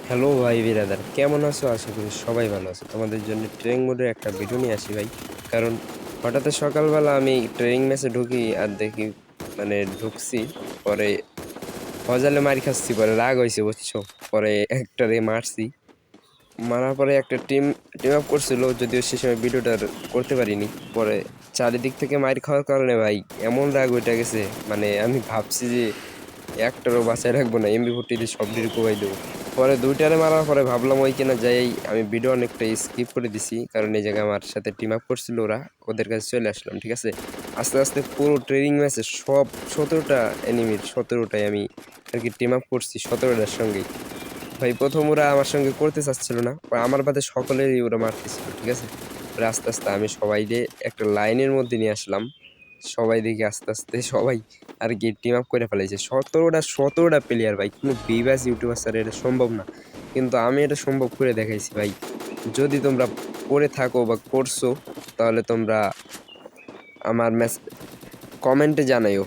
Hello ভাই বিরাদার, কেমন আছো? আশা করি সবাই ভালো আছো। তোমাদের জন্য ট্রেনিং মোডের একটা ভিডিও নিয়ে আসি ভাই। কারণ হঠাৎ সকালবেলা আমি ট্রেনিং ম্যাচে ঢুকি আর দেখি ঢুকছি, পরে ফজালে মারি খাচ্ছি, পরে রাগ হয়েছে বুঝছো। পরে একটারে মারছি, মারার পরে একটা টিম টিম আপ করছিল, যদিও সে সময় ভিডিওটা করতে পারিনি। পরে চারিদিক থেকে মার খাওয়ার কারণে ভাই এমন রাগ উঠে গেছে, আমি ভাবছি যে একটারও বাঁচায় রাখবো না, এমবি 40 দিয়ে সব ডির কোবাই দেবো। পরে দুইটারে মারার পরে ভাবলাম ওই কিনা যাই, আমি ভিডিও অনেকটা স্কিপ করে দিছি, কারণ এই জায়গায় আমার সাথে টিম আপ করছিল ওরা, ওদের কাছে চলে আসলাম। ঠিক আছে, আস্তে আস্তে পুরো ট্রেনিং ম্যাচে সব 17টা এনিমির 17টাই আমি আর কি টিম আপ করছি, 17টার সঙ্গেই। ভাই প্রথম ওরা আমার সঙ্গে করতে চাচ্ছিল না, পরে আমার বাদে সকলেরই ওরা মারতেছিল। ঠিক আছে, পরে আস্তে আস্তে আমি সবাই একটা লাইনের মধ্যে নিয়ে আসলাম। সবাই দেখি আস্তে আস্তে সবাই আর কি টিম আপ করে ফেলাইছে। 17টা প্লেয়ার ভাই, কোনো বিবাস ইউটিউবার স্যার এটা সম্ভব না, কিন্তু আমি এটা সম্ভব করে দেখাইছি ভাই। যদি তোমরা করে থাকো বা করছো, তাহলে তোমরা আমার কমেন্টে জানাইও।